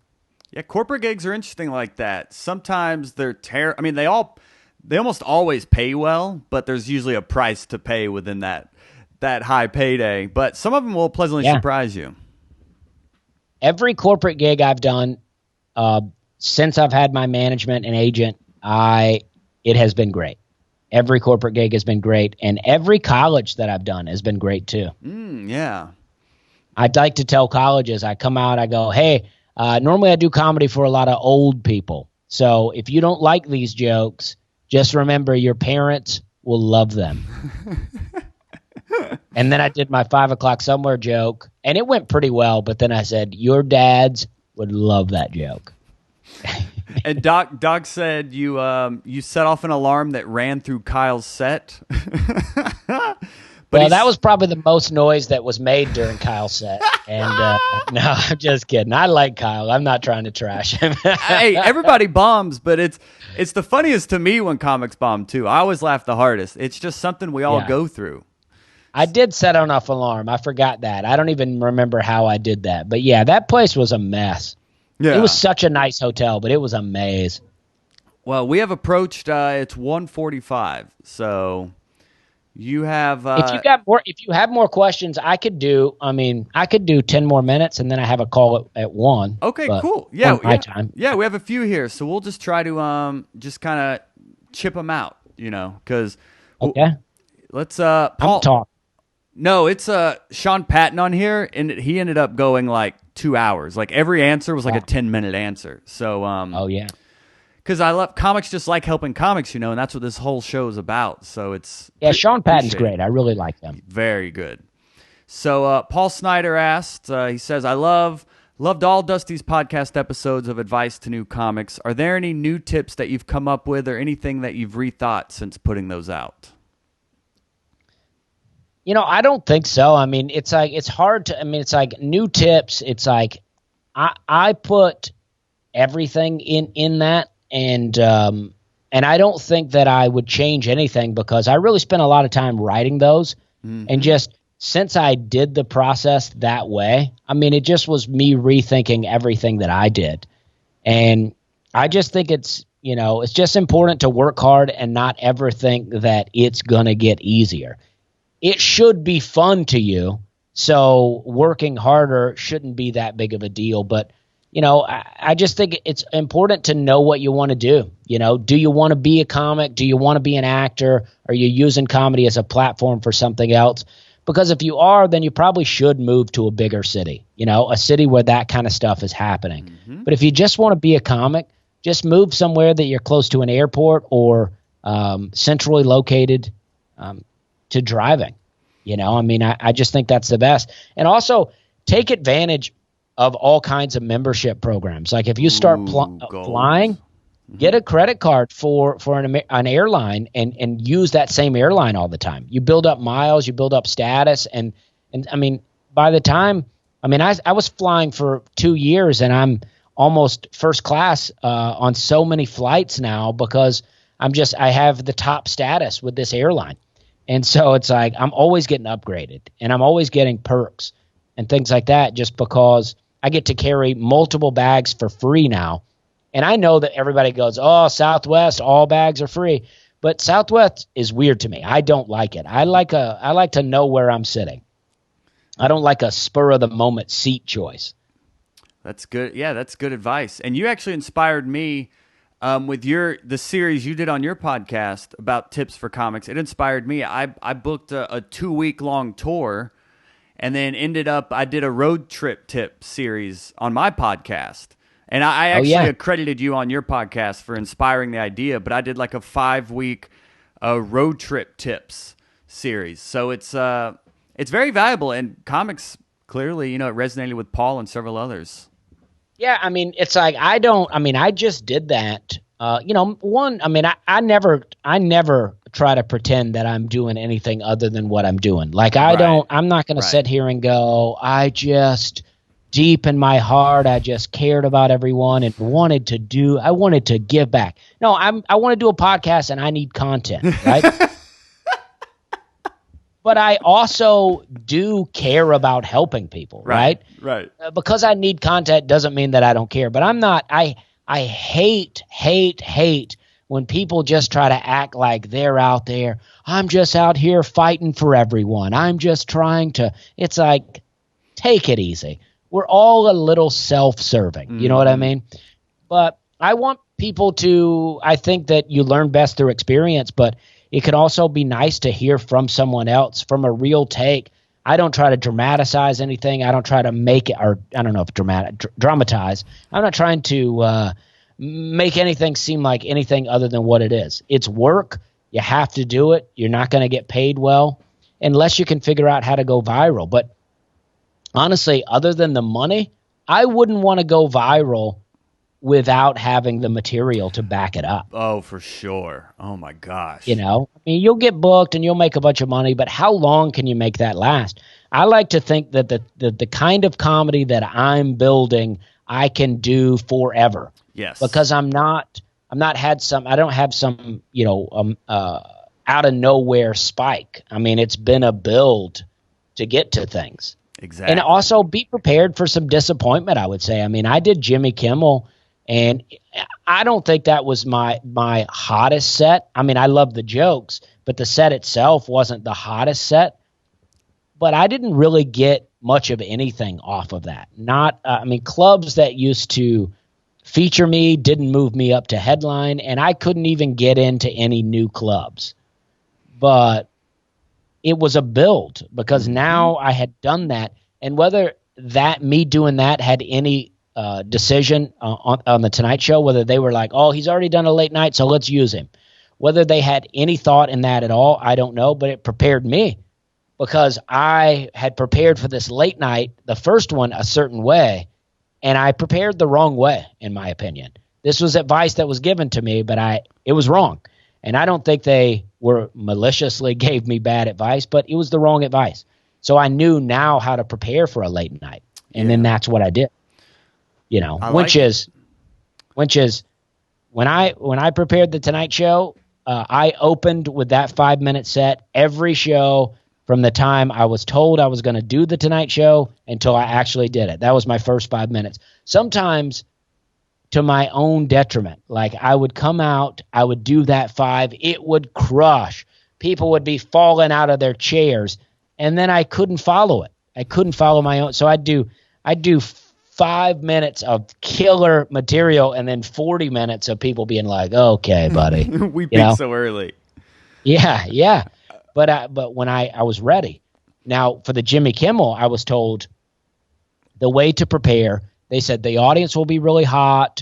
Yeah, corporate gigs are interesting like that. Sometimes they're I mean, they almost always pay well, but there's usually a price to pay within that high payday. But some of them will pleasantly surprise you. Every corporate gig I've done since I've had my management and agent, it has been great. Every corporate gig has been great, and every college that I've done has been great too. Yeah. I'd like to tell colleges, I come out, I go, hey, normally I do comedy for a lot of old people. So if you don't like these jokes, just remember your parents will love them. And then I did my 5 o'clock somewhere joke, and it went pretty well. But then I said, your dads would love that joke. And Doc said you set off an alarm that ran through Kyle's set. Well, that was probably the most noise that was made during Kyle's set. And no, I'm just kidding. I like Kyle. I'm not trying to trash him. Hey, everybody bombs, but it's the funniest to me when comics bomb too. I always laugh the hardest. It's just something we all go through. I did set off an alarm. I forgot that. I don't even remember how I did that. But yeah, that place was a mess. Yeah. It was such a nice hotel, but it was a maze. Well, we have approached. It's 1:45, so you have. If you have more questions, I could do 10 more minutes, and then I have a call at 1. Okay, cool. Yeah, my time. Yeah, we have a few here, so we'll just try to just kind of chip them out, because. Okay. Let's Paul. I'm talking. No, it's Sean Patton on here, and he ended up going like 2 hours. Like every answer was like a 10-minute answer. So oh yeah. Because I love comics, just like helping comics, and that's what this whole show is about. So it's Sean Patton's great. I really like him. Very good. So Paul Snyder asked, he says, I loved all Dusty's podcast episodes of advice to new comics. Are there any new tips that you've come up with, or anything that you've rethought since putting those out? I don't think so. I mean, it's hard to. I mean, it's like new tips. It's like I put everything in that. And I don't think that I would change anything because I really spent a lot of time writing those. Mm-hmm. And just since I did the process that way, I mean, it just was me rethinking everything that I did. And I just think it's just important to work hard and not ever think that it's going to get easier. It should be fun to you. So working harder shouldn't be that big of a deal. But I just think it's important to know what you want to do. Do you want to be a comic? Do you want to be an actor? Are you using comedy as a platform for something else? Because if you are, then you probably should move to a bigger city, a city where that kind of stuff is happening. Mm-hmm. But if you just want to be a comic, just move somewhere that you're close to an airport or centrally located to driving. I just think that's the best. And also take advantage of all kinds of membership programs. Like if you start flying, get a credit card for an airline and use that same airline all the time. You build up miles, you build up status. And I mean, by the time, I was flying for 2 years and I'm almost first class on so many flights now because I have the top status with this airline. And so it's like I'm always getting upgraded and I'm always getting perks and things like that just because I get to carry multiple bags for free now. And I know that everybody goes, oh, Southwest, all bags are free. But Southwest is weird to me. I don't like it. I like to know where I'm sitting. I don't like a spur-of-the-moment seat choice. That's good. Yeah, that's good advice. And you actually inspired me with the series you did on your podcast about tips for comics, it inspired me. I booked a 2-week long tour, and then I did a road trip tip series on my podcast. And I actually accredited you on your podcast for inspiring the idea, but I did like a 5-week road trip tips series. So it's very valuable, and comics clearly, it resonated with Paul and several others. Yeah, I mean, it's like I just did that. I never try to pretend that I'm doing anything other than what I'm doing. Like I'm not going to sit here and go, deep in my heart, I just cared about everyone and wanted to give back. No, I want to do a podcast and I need content, right? But I also do care about helping people, right? Right. Because I need content doesn't mean that I don't care. But I hate when people just try to act like they're out there. I'm just out here fighting for everyone. I'm just trying to. It's like, take it easy. We're all a little self-serving. You know what I mean? But I want people to. I think that you learn best through experience, but it could also be nice to hear from someone else, from a real take. I don't try to dramatize anything. I don't try to make it, or I don't know if dramatize. I'm not trying to make anything seem like anything other than what it is. It's work. You have to do it. You're not going to get paid well unless you can figure out how to go viral. But honestly, other than the money, I wouldn't want to go viral without having the material to back it up. Oh, for sure. Oh, my gosh. You'll get booked and you'll make a bunch of money, but how long can you make that last? I like to think that the kind of comedy that I'm building, I can do forever. Yes. Because I don't have some, out of nowhere spike. I mean, it's been a build to get to things. Exactly. And also be prepared for some disappointment, I would say. I mean, I did Jimmy Kimmel, and I don't think that was my hottest set. I mean, I love the jokes, but the set itself wasn't the hottest set. But I didn't really get much of anything off of that. Clubs that used to feature me didn't move me up to headline, and I couldn't even get into any new clubs. But it was a build because now I had done that, and whether me doing that had any decision on the Tonight Show, whether they were like, oh, he's already done a late night, so let's use him. Whether they had any thought in that at all, I don't know, but it prepared me because I had prepared for this late night, the first one, a certain way, and I prepared the wrong way, in my opinion. This was advice that was given to me, but it was wrong. And I don't think they were maliciously gave me bad advice, but it was the wrong advice. So I knew now how to prepare for a late night, and then that's what I did. Which is when I prepared the Tonight Show, I opened with that 5-minute set every show from the time I was told I was going to do the Tonight Show until I actually did it. That was my first 5 minutes. Sometimes to my own detriment. Like I would come out, I would do that 5, it would crush. People would be falling out of their chairs, and then I couldn't follow it. I couldn't follow my own. So I'd do 5 minutes of killer material and then 40 minutes of people being like, okay, buddy. We peaked so early. Yeah. But when I was ready. Now, for the Jimmy Kimmel, I was told the way to prepare, they said the audience will be really hot.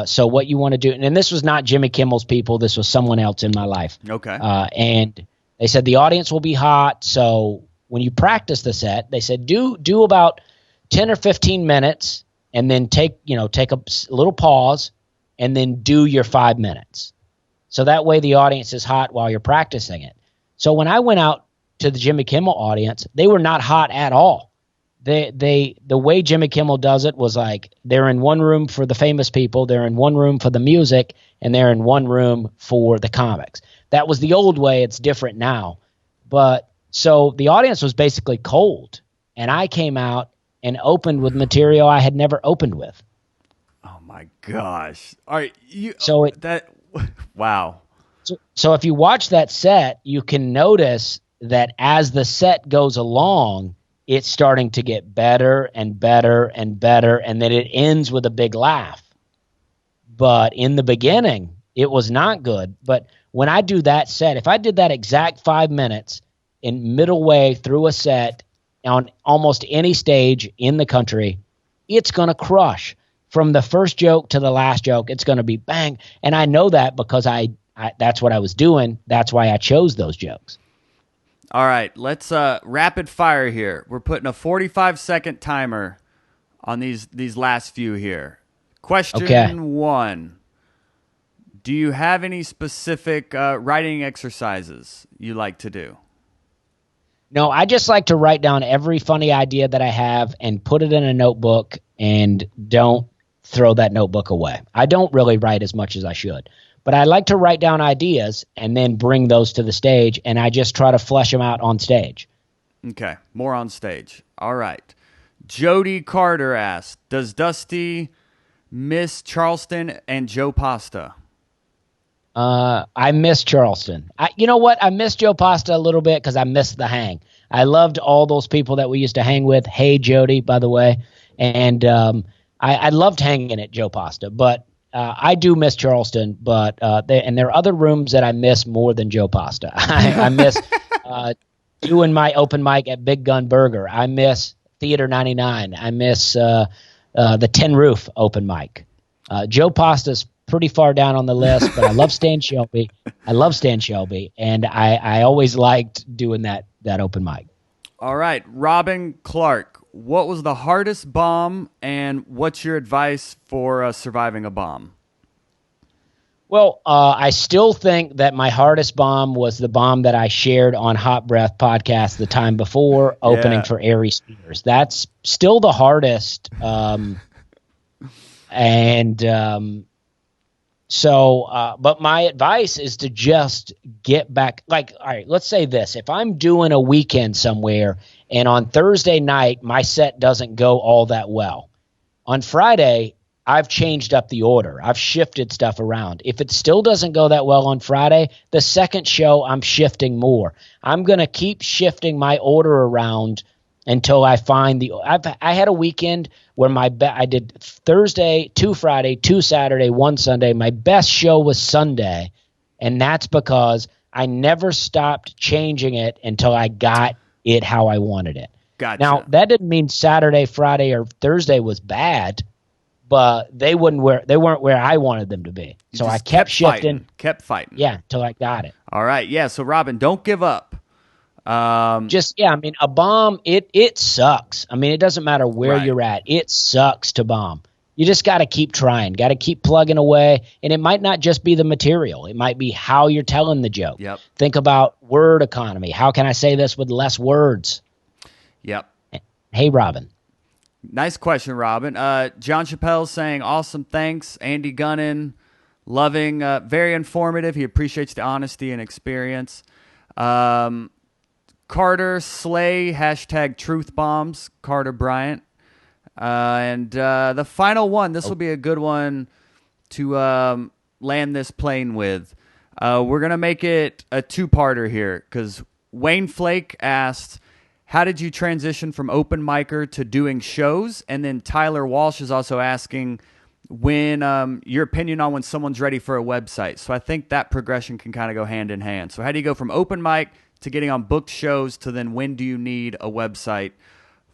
So what you want to do, and this was not Jimmy Kimmel's people. This was someone else in my life. Okay. And they said the audience will be hot. So when you practice the set, they said do about 10 or 15 minutes and then take a little pause and then do your 5 minutes. So that way the audience is hot while you're practicing it. So when I went out to the Jimmy Kimmel audience, they were not hot at all. The way Jimmy Kimmel does it was like they're in one room for the famous people, they're in one room for the music, and they're in one room for the comics. That was the old way. It's different now. But so the audience was basically cold, and I came out and opened with material I had never opened with. Oh my gosh! All right, wow. So if you watch that set, you can notice that as the set goes along, it's starting to get better and better and better, and then it ends with a big laugh. But in the beginning, it was not good. But when I do that set, if I did that exact 5 minutes in middle way through a set on almost any stage in the country, it's going to crush. From the first joke to the last joke, it's going to be bang. And I know that because I that's what I was doing. That's why I chose those jokes. All right, let's rapid fire here. We're putting a 45-second timer on these last few here. Question 1. Do you have any specific writing exercises you like to do? No, I just like to write down every funny idea that I have and put it in a notebook and don't throw that notebook away. I don't really write as much as I should, but I like to write down ideas and then bring those to the stage, and I just try to flesh them out on stage. Okay, more on stage. All right. Jody Carter asked, does Dusty miss Charleston and Joe Pasta? I miss Charleston. You know what? I miss Joe Pasta a little bit because I miss the hang. I loved all those people that we used to hang with. Hey, Jody, by the way. And I loved hanging at Joe Pasta. But I do miss Charleston. But there are other rooms that I miss more than Joe Pasta. I miss doing my open mic at Big Gun Burger. I miss Theater 99. I miss the Tin Roof open mic. Joe Pasta's pretty far down on the list, but I love Stan Shelby. And I always liked doing that open mic. All right, Robin Clark, what was the hardest bomb, and what's your advice for surviving a bomb? Well, I still think that my hardest bomb was the bomb that I shared on Hot Breath podcast the time before, opening for Ari Spears. That's still the hardest. But my advice is to just get back. Like, all right, let's say this. If I'm doing a weekend somewhere and on Thursday night, my set doesn't go all that well, on Friday, I've changed up the order. I've shifted stuff around. If it still doesn't go that well on Friday, the second show, I'm shifting more. I'm going to keep shifting my order around until I find I had a weekend where I did Thursday, 2 Friday, 2 Saturday, 1 Sunday. My best show was Sunday, and that's because I never stopped changing it until I got it how I wanted it. Gotcha. Now, that didn't mean Saturday, Friday, or Thursday was bad, but they weren't where I wanted them to be. So I kept shifting. Kept fighting. Yeah, till I got it. All right, yeah, so Robin, don't give up. I mean, a bomb, it sucks. I mean, it doesn't matter where you're at. It sucks to bomb. You just got to keep trying, got to keep plugging away. And it might not just be the material. It might be how you're telling the joke. Yep. Think about word economy. How can I say this with less words? Yep. Hey, Robin. Nice question, Robin. John Chappelle's saying, awesome, thanks. Andy Gunnan, loving, very informative. He appreciates the honesty and experience. Carter Slay, hashtag truth bombs, Carter Bryant. And the final one, this will be a good one to land this plane with. We're going to make it a two-parter here because Wayne Flake asked, how did you transition from open micer to doing shows? And then Tyler Walsh is also asking when your opinion on when someone's ready for a website. So I think that progression can kind of go hand in hand. So how do you go from open mic to getting on booked shows to then when do you need a website?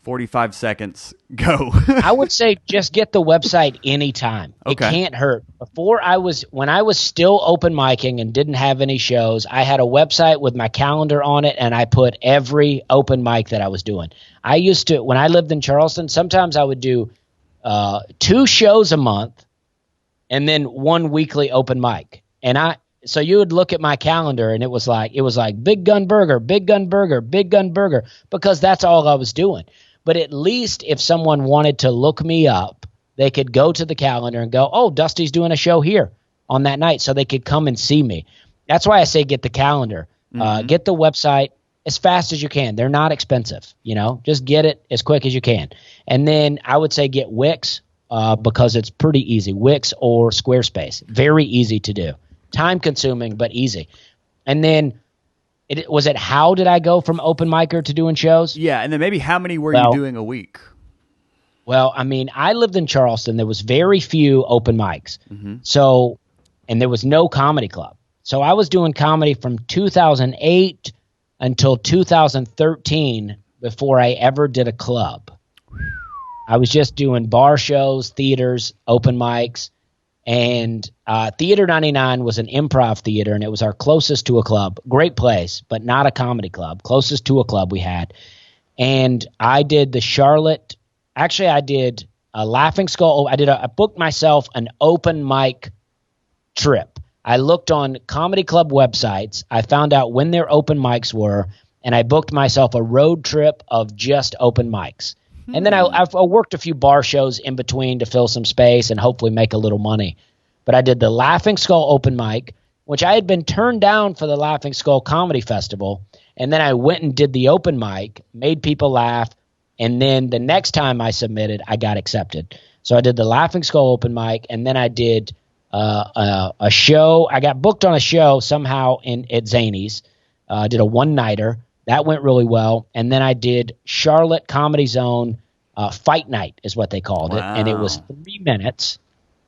45 seconds, go. I would say just get the website anytime. Okay. It can't hurt. When I was still open micing and didn't have any shows, I had a website with my calendar on it, and I put every open mic that I was doing. I used to, when I lived in Charleston, sometimes I would do 2 shows a month and then 1 weekly open mic. So you would look at my calendar and it was like Big Gun Burger, Big Gun Burger, Big Gun Burger, because that's all I was doing. But at least if someone wanted to look me up, they could go to the calendar and go, oh, Dusty's doing a show here on that night, so they could come and see me. That's why I say get the calendar. Get the website as fast as you can. They're not expensive, Just get it as quick as you can. And then I would say get Wix because it's pretty easy. Wix or Squarespace. Very easy to do. Time-consuming, but easy. And then how did I go from open micer to doing shows? Yeah, and then maybe how many were you doing a week? Well, I mean, I lived in Charleston. There was very few open mics. Mm-hmm. So, and there was no comedy club. So I was doing comedy from 2008 until 2013 before I ever did a club. I was just doing bar shows, theaters, open mics, and Theater 99 was an improv theater, and it was our closest to a club. Great place, but not a comedy club. Closest to a club we had. And I did the Charlotte. Actually, I did a Laughing Skull. I booked myself an open mic trip. I looked on comedy club websites. I found out when their open mics were, and I booked myself a road trip of just open mics. And then I've worked a few bar shows in between to fill some space and hopefully make a little money. But I did the Laughing Skull open mic, which I had been turned down for the Laughing Skull Comedy Festival. And then I went and did the open mic, made people laugh. And then the next time I submitted, I got accepted. So I did the Laughing Skull open mic, and then I did a show. I got booked on a show somehow at Zany's. I did a one-nighter. That went really well. And then I did Charlotte Comedy Zone Fight Night is what they called it. And it was 3 minutes.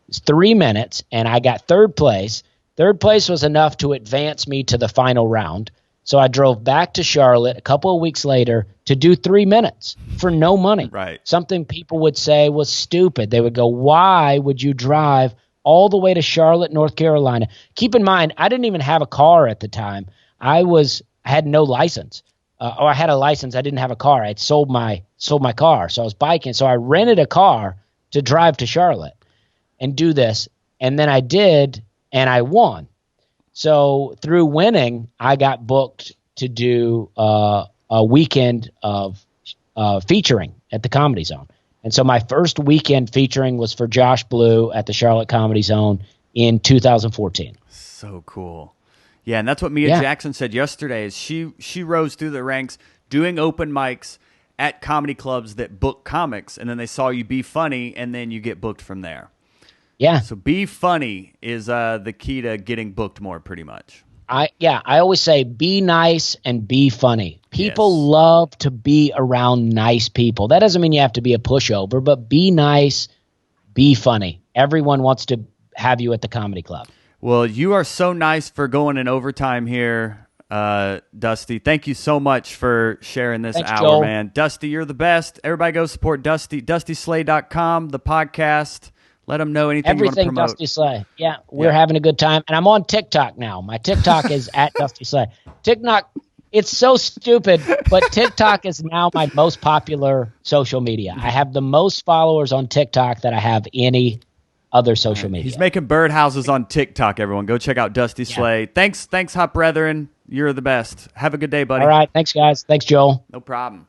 It's 3 minutes, and I got third place. Third place was enough to advance me to the final round. So I drove back to Charlotte a couple of weeks later to do 3 minutes for no money. Right. Something people would say was stupid. They would go, why would you drive all the way to Charlotte, North Carolina? Keep in mind, I didn't even have a car at the time. I had no license. Or I had a license. I didn't have a car. I had sold my car. So I was biking. So I rented a car to drive to Charlotte and do this. And then I did, and I won. So through winning, I got booked to do a weekend of featuring at the Comedy Zone. And so my first weekend featuring was for Josh Blue at the Charlotte Comedy Zone in 2014. So cool. Yeah, and that's what Mia Jackson said yesterday is she rose through the ranks doing open mics at comedy clubs that book comics, and then they saw you be funny, and then you get booked from there. Yeah. So be funny is the key to getting booked more, pretty much. I always say be nice and be funny. People love to be around nice people. That doesn't mean you have to be a pushover, but be nice, be funny. Everyone wants to have you at the comedy club. Well, you are so nice for going in overtime here, Dusty. Thank you so much for sharing this hour, Joel. man. Dusty, you're the best. Everybody go support Dusty. DustySlay.com, the podcast. Let them know anything you want to promote. Dusty Slay. Yeah, we're having a good time. And I'm on TikTok now. My TikTok is at Dusty Slay. TikTok, it's so stupid, but TikTok is now my most popular social media. I have the most followers on TikTok that I have any other social media. He's making birdhouses on TikTok, everyone. Go check out Dusty Slay. Thanks, Hot Brethren. You're the best. Have a good day, buddy. All right. Thanks, guys. Thanks, Joel. No problem.